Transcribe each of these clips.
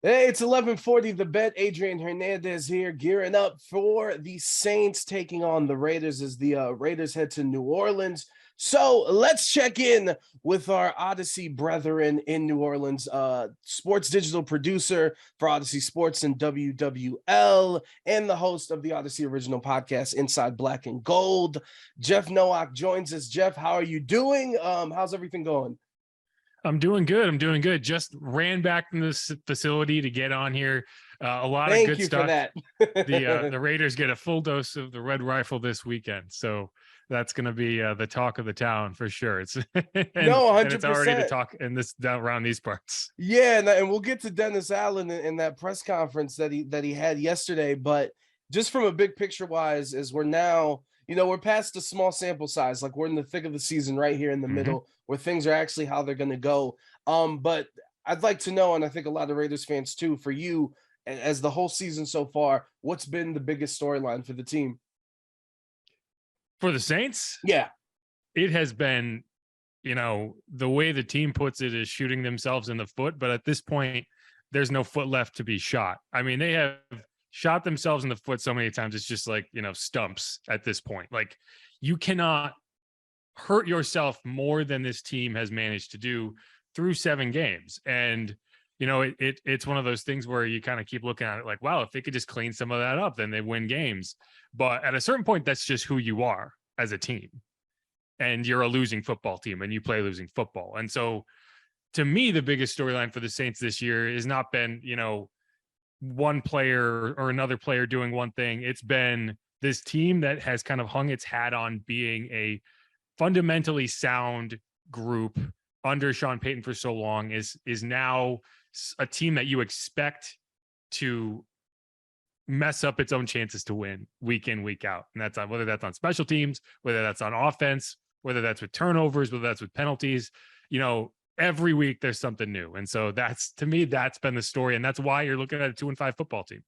Hey, it's 11:40. The Bet. Adrian Hernandez here, gearing up for the Saints taking on the Raiders as the Raiders head to New Orleans. So let's check in with our Audacy brethren in New Orleans. Sports digital producer for Audacy Sports and WWL, and the host of the Audacy original podcast, Inside Black and Gold. Jeff Nowak joins us. Jeff, how are you doing? How's everything going? I'm doing good. I'm doing good. Just ran back from this facility to get on here. A lot of good stuff. Thank you for that. The Raiders get a full dose of the Red Rifle this weekend, so that's going to be the talk of the town for sure. It's and, no, 100%. And it's already the talk in this down around these parts. Yeah, and we'll get to Dennis Allen in that press conference that he had yesterday. But just from a big picture wise, as we're now, we're past the small sample size, like we're in the thick of the season right here in the middle, where things are actually how they're going to go. But I'd like to know, and I think a lot of Raiders fans too, for you, as the whole season so far, what's been the biggest storyline for the team? For the Saints? Yeah. It has been, the way the team puts it is shooting themselves in the foot. But at this point, there's no foot left to be shot. I mean, they have shot themselves in the foot so many times. It's just like, stumps at this point. Like, you cannot hurt yourself more than this team has managed to do through 7 games. And, it's one of those things where you kind of keep looking at it like, wow, if they could just clean some of that up, then they win games. But at a certain point, that's just who you are as a team. And you're a losing football team and you play losing football. And so to me, the biggest storyline for the Saints this year has not been, one player or another player doing one thing. It's been this team that has kind of hung its hat on being a fundamentally sound group under Sean Payton for so long is now a team that you expect to mess up its own chances to win week in, week out. And that's on whether that's on special teams, whether that's on offense, whether that's with turnovers, whether that's with penalties, every week there's something new. And so that's, to me, that's been the story. And that's why you're looking at a 2-5 football team.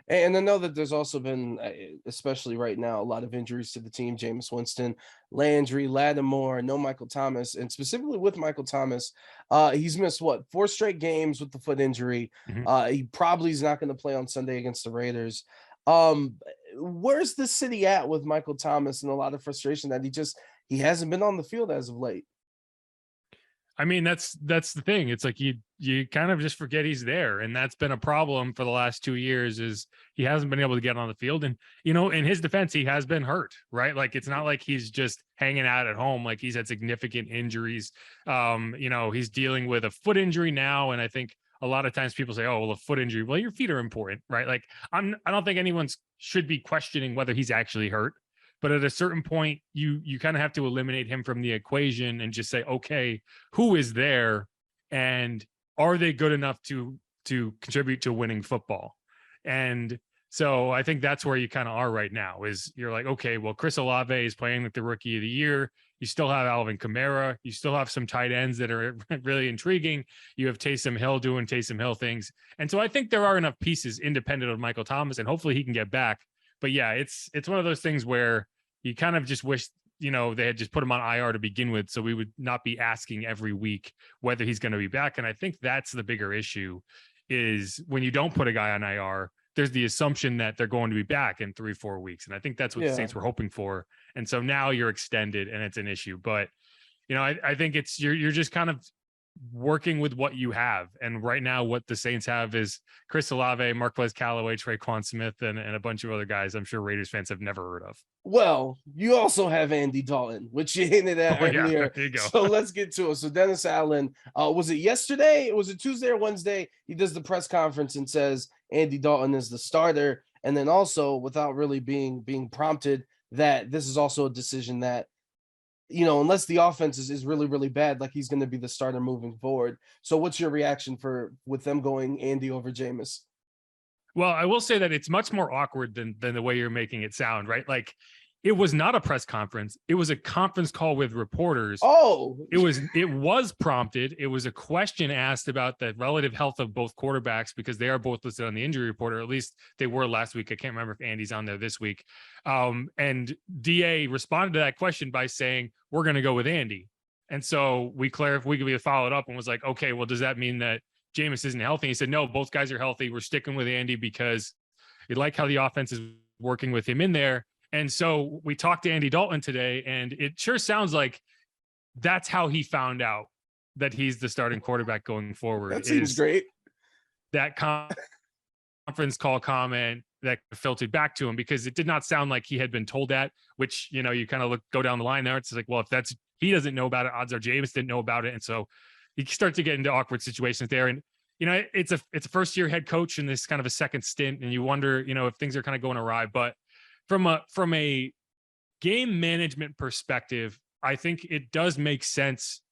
And I know that there's also been, especially right now, a lot of injuries to the team. Jameis Winston, Landry, Lattimore, no Michael Thomas. And specifically with Michael Thomas, he's missed, 4 straight games with the foot injury. He probably is not going to play on Sunday against the Raiders. Where's the city at with Michael Thomas, and a lot of frustration that he hasn't been on the field as of late? I mean, that's the thing. It's like you kind of just forget he's there. And that's been a problem for the last 2 years, is he hasn't been able to get on the field. And, in his defense, he has been hurt, right? Like, it's not like he's just hanging out at home. Like, he's had significant injuries. He's dealing with a foot injury now. And I think a lot of times people say, oh, well, a foot injury. Well, your feet are important, right? Like, I don't think anyone should be questioning whether he's actually hurt. But at a certain point, you kind of have to eliminate him from the equation and just say, okay, who is there, and are they good enough to contribute to winning football? And so I think that's where you kind of are right now. Is you're like, okay, well, Chris Olave is playing like the rookie of the year. You still have Alvin Kamara. You still have some tight ends that are really intriguing. You have Taysom Hill doing Taysom Hill things. And so I think there are enough pieces independent of Michael Thomas, and hopefully he can get back. But yeah, it's one of those things where you kind of just wish, they had just put him on IR to begin with, so we would not be asking every week whether he's going to be back. And I think that's the bigger issue, is when you don't put a guy on IR, there's the assumption that they're going to be back in 3-4 weeks. And I think that's what the Saints were hoping for. And so now you're extended and it's an issue. But, I think it's, you're just kind of working with what you have. And right now what the Saints have is Chris Olave, Marquez Callaway, Traquan Smith, and a bunch of other guys I'm sure Raiders fans have never heard of. Well, you also have Andy Dalton, which you hinted at earlier. Yeah, there you go. So let's get to it. So Dennis Allen, was it yesterday? Was it Tuesday or Wednesday? He does the press conference and says Andy Dalton is the starter. And then also, without really being prompted, that this is also a decision that, unless the offense is really, really bad, like, he's going to be the starter moving forward. So what's your reaction with them going Andy over Jameis? Well, I will say that it's much more awkward than the way you're making it sound, right? Like, it was not a press conference. It was a conference call with reporters. Oh, it was prompted. It was a question asked about the relative health of both quarterbacks, because they are both listed on the injury report, or at least they were last week. I can't remember if Andy's on there this week. And DA responded to that question by saying, we're going to go with Andy. And so we clarified, we followed up and was like, okay, well, does that mean that Jameis isn't healthy. He said, no, both guys are healthy. We're sticking with Andy because we like how the offense is working with him in there. And so we talked to Andy Dalton today, and it sure sounds like that's how he found out that he's the starting quarterback going forward. That seems great. That conference call comment that filtered back to him, because it did not sound like he had been told that, which, you know, you kind of go down the line there. It's like, well, if that's, he doesn't know about it, odds are Jameis didn't know about it. And so you start to get into awkward situations there. And, you know, it's a first year head coach in this kind of a second stint. And you wonder, you know, if things are kind of going awry, but from a game management perspective, I think it does make sense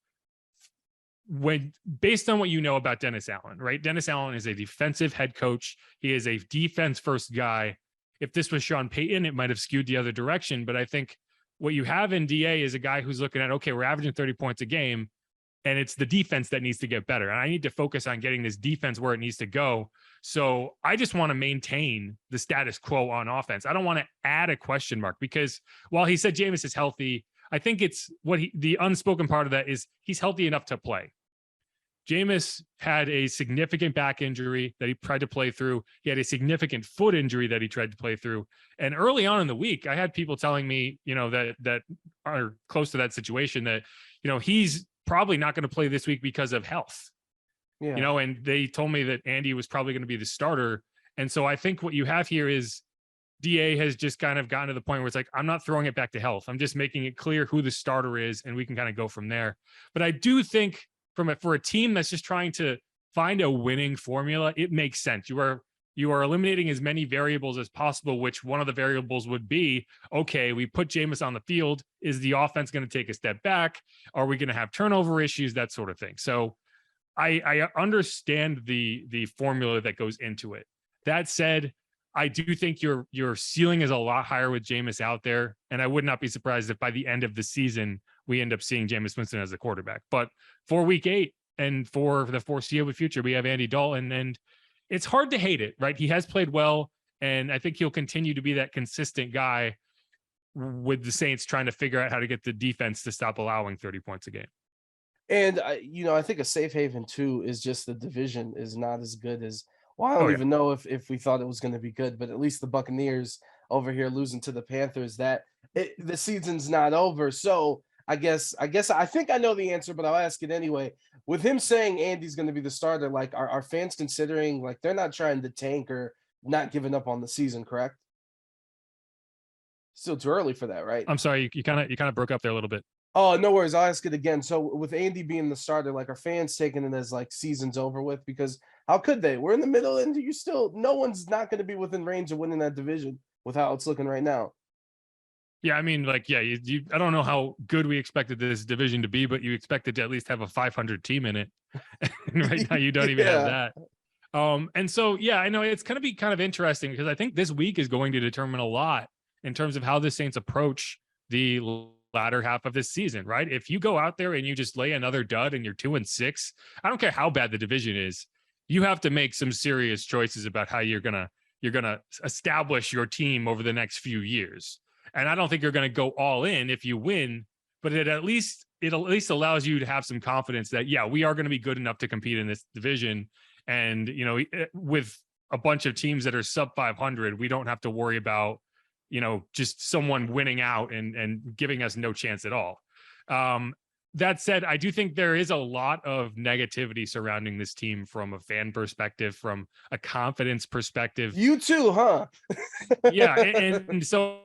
when, based on what you know about Dennis Allen, right? Dennis Allen is a defensive head coach. He is a defense first guy. If this was Sean Payton, it might have skewed the other direction. But I think what you have in DA is a guy who's looking at, okay, we're averaging 30 points a game, and it's the defense that needs to get better. And I need to focus on getting this defense where it needs to go. So I just want to maintain the status quo on offense. I don't want to add a question mark, because while he said Jameis is healthy, I think it's the unspoken part of that is he's healthy enough to play. Jameis had a significant back injury that he tried to play through. He had a significant foot injury that he tried to play through. And early on in the week, I had people telling me, you know, that are close to that situation, that, you know, he's probably not going to play this week because of health. Yeah. You know, and they told me that Andy was probably going to be the starter. And so I think what you have here is DA has just kind of gotten to the point where it's like, I'm not throwing it back to health. I'm just making it clear who the starter is, and we can kind of go from there. But I do think for a team that's just trying to find a winning formula, it makes sense. You are eliminating as many variables as possible, which one of the variables would be, okay, we put Jameis on the field. Is the offense going to take a step back? Are we going to have turnover issues? That sort of thing. So I understand the formula that goes into it. That said, I do think your ceiling is a lot higher with Jameis out there. And I would not be surprised if by the end of the season, we end up seeing Jameis Winston as the quarterback. But for week 8 and for the foreseeable future, we have Andy Dalton, and it's hard to hate it, right? He has played well, and I think he'll continue to be that consistent guy with the Saints trying to figure out how to get the defense to stop allowing 30 points a game. And, you know, I think a safe haven, too, is just the division is not as good as, well, I don't even know if we thought it was going to be good, but at least the Buccaneers over here losing to the Panthers, the season's not over. So I think I know the answer, but I'll ask it anyway. With him saying Andy's going to be the starter, like, are fans considering, like, they're not trying to tank or not giving up on the season, correct? Still too early for that, right? I'm sorry, you kind of broke up there a little bit. Oh, no worries. I'll ask it again. So with Andy being the starter, like, are fans taking it as like season's over with? Because how could they? We're in the middle, and no one's not going to be within range of winning that division with how it's looking right now. Yeah, I mean, like, yeah, I don't know how good we expected this division to be, but you expected to at least have a 500 team in it. And right now, you don't even have that. And so, yeah, I know it's going to be kind of interesting, because I think this week is going to determine a lot in terms of how the Saints approach the latter half of this season, right? If you go out there and you just lay another dud and you're 2-6, I don't care how bad the division is, you have to make some serious choices about how you're gonna establish your team over the next few years. And I don't think you're going to go all in if you win, but it at least allows you to have some confidence that, yeah, we are going to be good enough to compete in this division. And, you know, with a bunch of teams that are sub 500, we don't have to worry about, you know, just someone winning out and giving us no chance at all. That said, I do think there is a lot of negativity surrounding this team from a fan perspective, from a confidence perspective. You too, huh? Yeah. And so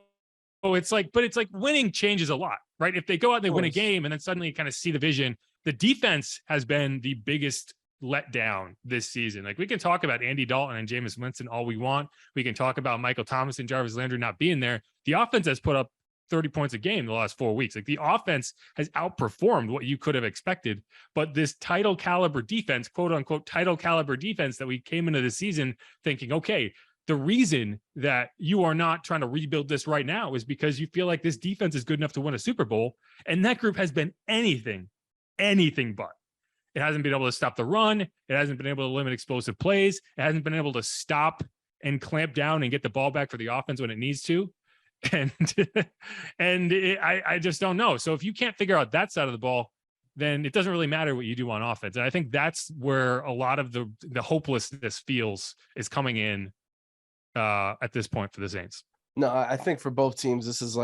it's like winning changes a lot, right? If they go out and they win a game and then suddenly kind of see the vision, the defense has been the biggest letdown this season. Like, we can talk about Andy Dalton and Jameis Winston all we want. We can talk about Michael Thomas and Jarvis Landry not being there. The offense has put up 30 points a game the last 4 weeks. Like, the offense has outperformed what you could have expected. But this title caliber defense, quote unquote, title caliber defense that we came into the season thinking, okay, the reason that you are not trying to rebuild this right now is because you feel like this defense is good enough to win a Super Bowl. And that group has been anything but. It hasn't been able to stop the run. It hasn't been able to limit explosive plays. It hasn't been able to stop and clamp down and get the ball back for the offense when it needs to. And I just don't know. So if you can't figure out that side of the ball, then it doesn't really matter what you do on offense. And I think that's where a lot of the hopelessness is coming in at this point for the Saints. No, I think for both teams, this is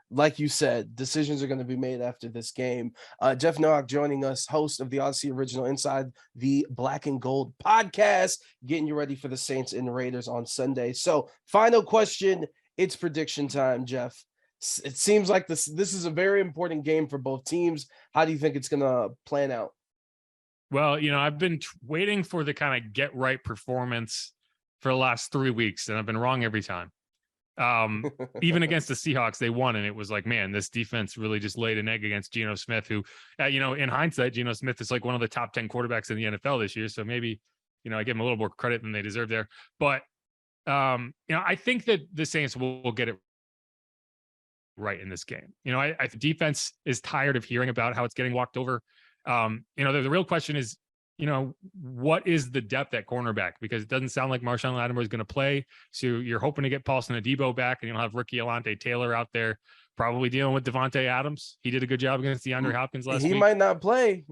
like you said, decisions are going to be made after this game. Jeff Nowak joining us, host of the Audacy Original Inside the Black and Gold podcast, getting you ready for the Saints and Raiders on Sunday. So, final question, it's prediction time, Jeff. It seems like this is a very important game for both teams. How do you think it's going to plan out? Well, I've been waiting for the kind of get right performance for the last 3 weeks, and I've been wrong every time. Even against the Seahawks, they won, and it was like, man, this defense really just laid an egg against Geno Smith, who, in hindsight, Geno Smith is like one of the top 10 quarterbacks in the NFL this year. So maybe, I give him a little more credit than they deserve there. But, I think that the Saints will get it right in this game. I defense is tired of hearing about how it's getting walked over. The real question is, what is the depth at cornerback? Because it doesn't sound like Marshawn Lattimore is going to play. So you're hoping to get Paulson Adebo back, and you'll have Ricky Alante Taylor out there probably dealing with Devontae Adams. He did a good job against DeAndre Hopkins last week. He might not play.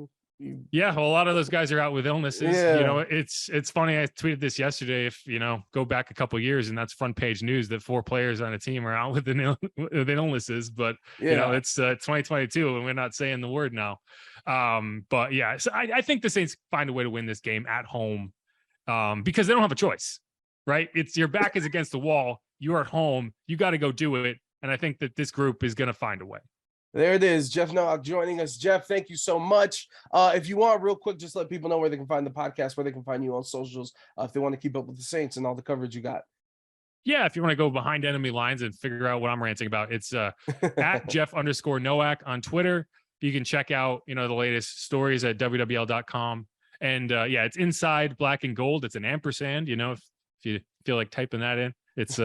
Yeah, well, a lot of those guys are out with illnesses. Yeah. It's funny. I tweeted this yesterday. If go back a couple of years, and that's front page news that 4 players on a team are out with illnesses. But it's 2022, and we're not saying the word now. But yeah, so I think the Saints find a way to win this game at home, because they don't have a choice, right? It's your back is against the wall. You're at home. You got to go do it. And I think that this group is going to find a way. There it is. Jeff Nowak joining us. Jeff, thank you so much. If you want, real quick, just let people know where they can find the podcast, where they can find you on socials, if they want to keep up with the Saints and all the coverage you got. Yeah, if you want to go behind enemy lines and figure out what I'm ranting about, it's at Jeff_Nowak on Twitter. You can check out, the latest stories at WWL.com. And it's Inside Black and Gold. It's an ampersand, if you feel like typing that in. It's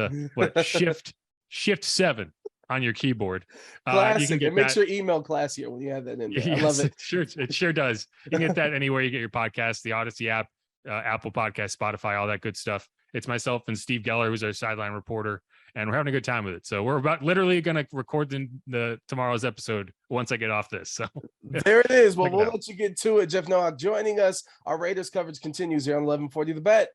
shift 7 on your keyboard. Classic. You can get it makes that. your email classier when you have that in there. Yes, I love it. It sure does. You can get that anywhere you get your podcast, the Audacy app, Apple Podcast, Spotify, all that good stuff. It's myself and Steve Geller, who's our sideline reporter, and we're having a good time with it. So we're about literally going to record the tomorrow's episode once I get off this. So there it is. Well, we'll let you get to it. Jeff Nowak joining us. Our Raiders coverage continues here on 1140 The Bet.